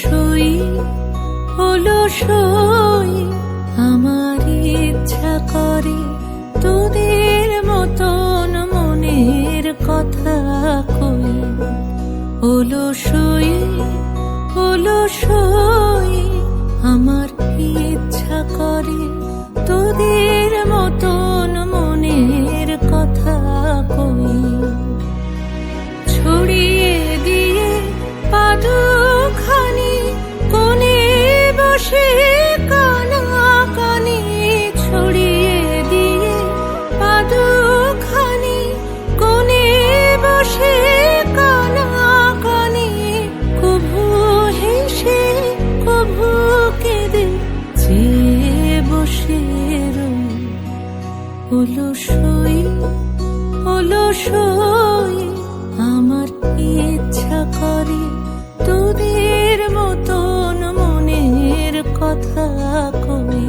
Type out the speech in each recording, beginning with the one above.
সই হলো সই, আমার ইচ্ছা করে তোদের মতন মনের কথা কই। হলো সই হলো সই, আমার ইচ্ছা করে তোদের মতন মনের কথা কই। ছড়িয়ে দিয়ে পাদুখানি কোণে বসে কানাকানি, ছড়িয়ে দিয়ে পাদুখানি কোণে বসে কানাকানি, কভু হেসে কভু কেঁদে চেয়ে বসে রই। হলো সই হলো সই, আমার ইচ্ছা করে তোদের মতন মনের কথা কই।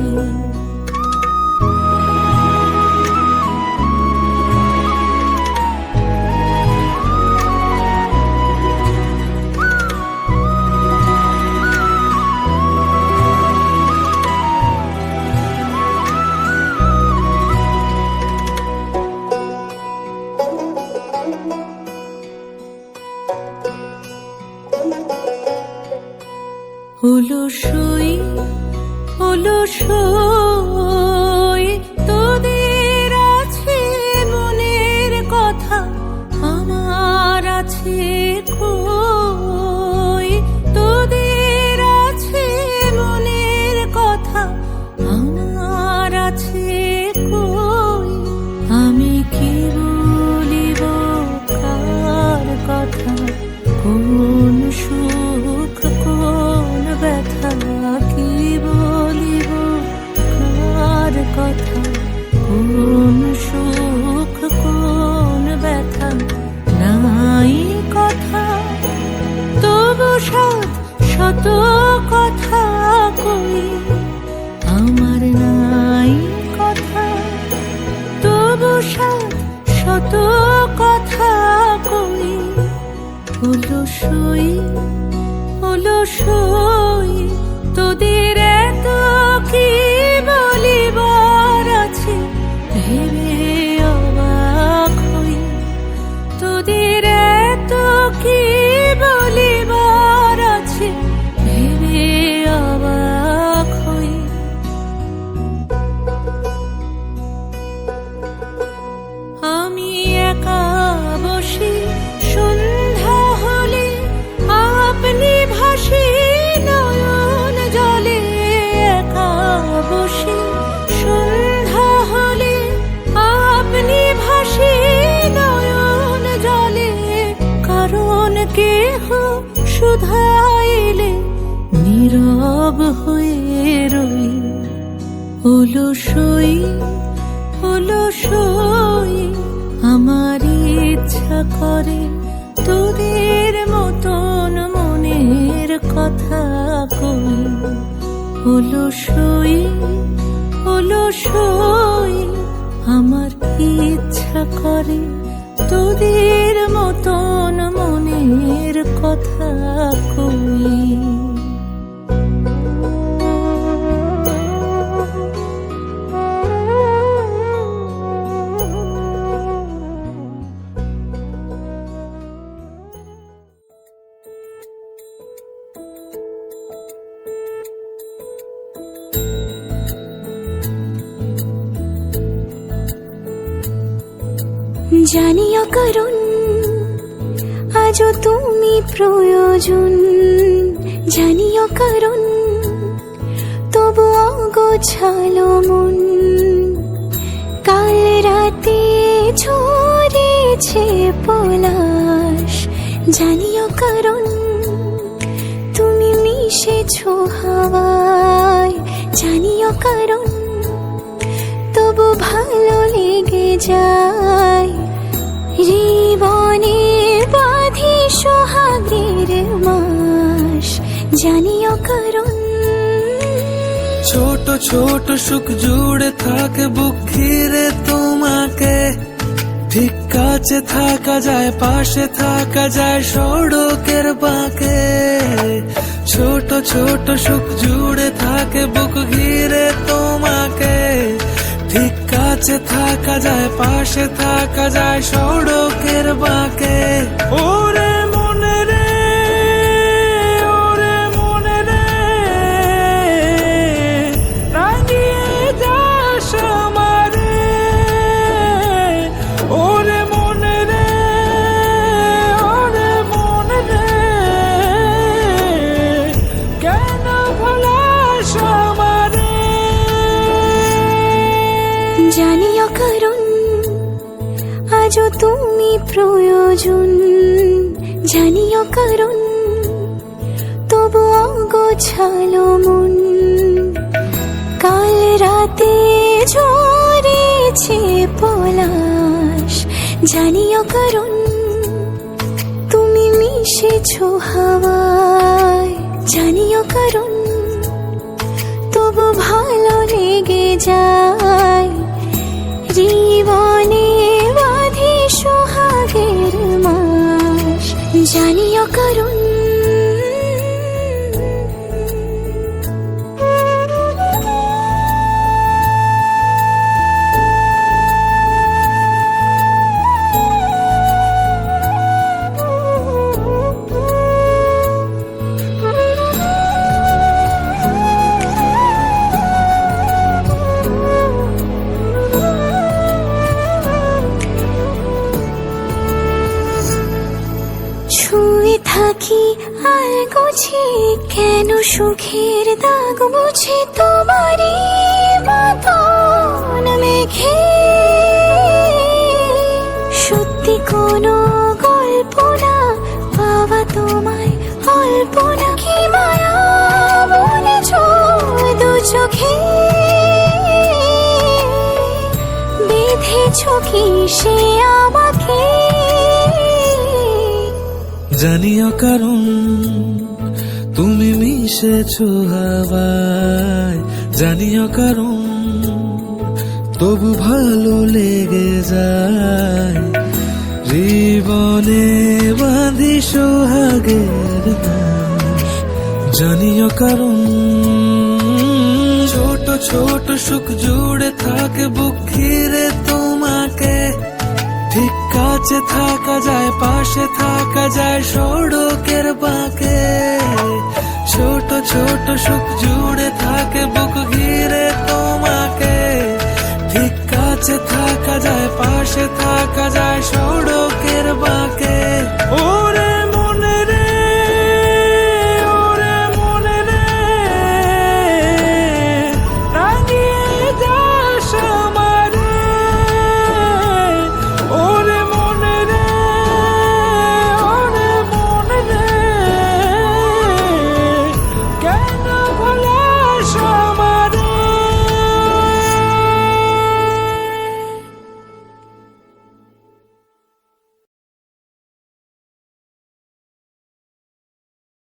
হলো সই হলো সই, তোদের আছে মনের কথা, আমার আছে কই। তোদের আছে মনের কথা, আমার আছে কই। আমি কি বলিব কার কথা, কোন সুখ কোন ব্যথা, কি বলিব কার কথা, কোন সুখ কোন ব্যথা। নাই কথা তবু শত কথা কই, আমার নাই কথা তবু শত কথা কই। হলো সই হলো সই, তোদের এত কি বলিবার আছে ভেবে অবাক হই। তোদের এত কি বলিবার আছে ভেবে অবাক হই। আমি একা বসি সন্ধ্যা হলে, আপনি ভাসি নয়ন জলে। একা বসি সন্ধ্যা হলে, আপনি ভাসি নয়ন জলে। কারণ কেহ শুধাইলে নীরব হয়ে রই। হলো সই হলো সই, আমার ইচ্ছা করে তোদের মতন মনের কথা কই। হলো সই হলো সই, আমার ইচ্ছা করে তোদের মতন মনের কথা কই। জানিও কারণ আজও তুমি প্রয়োজন, জানিও কারণ তবু অগোছালো মন। কাল রাতে ঝরেছে পলাশ, জানিও কারণ তুমি মিশেছো হাওয়ায়। জানিও কারণ তবু ভালো লেগে যায়, জীবনে বাঁধি সোহাগের মাস। জানিও কারণ ছোট ছোট সুখ জুড়ে থাকে বুক ঘিরে তোমাকে, ঠিক কাছে থাকা যায়, পাশে থাকা যায় সড়কের বাঁকে। ছোট ছোট সুখ জুড়ে থাকে বুক ঘিরে তোমাকে। ঠিক কাছে থাকা যায়, পাশে থাকা যায় সড়কের বাঁকে। ওরে মনে রে, ওরে মনে রে, রাঙিয়ে যাস আমারে। ওরে মনে রে, ওরে মনে রে, কেন ভোলাস আমারে। জানিও কারণ আজও তুমি প্রয়োজন, জানিও কারণ তবু অগোছালো মন। কাল রাতে ঝরেছে পলাশ, জানিও কারণ তুমি মিশেছো হাওয়ায়। জানিও কারণ তবু ভালো লেগে যায়। জীবনে বাঁধি সোহাগের মাস, জানিও কারণ। ছুঁয়ে থাকি আর গুছি কেন সুখের দাগ মুছে তোমারই মতন মেঘে। সত্যি কোনো গল্প না পাওয়া তোমায় অল্প না। কি মায়া বলেছ দু চোখে, বেঁধেছ কি সে আমাকে। জানিও কারণ তুমি মিশেছো হাওয়ায়। জানিও কারণ তবু ভালো লেগে যায়। জীবনে বাঁধি সোহাগের মাস, জানিও কারণ ছোট ছোট সুখ জুড়ে থাকে বুক ঘিরে তোমাকে। ঠিক কাছে থাকা যায়, পাশে থাকা যায় সড়কের বাঁকে। ছোট ছোট সুখ জুড়ে থাকে বুক ঘিরে তোমাকে। ঠিক কাছে থাকা যায়, পাশে থাকা যায় সড়ক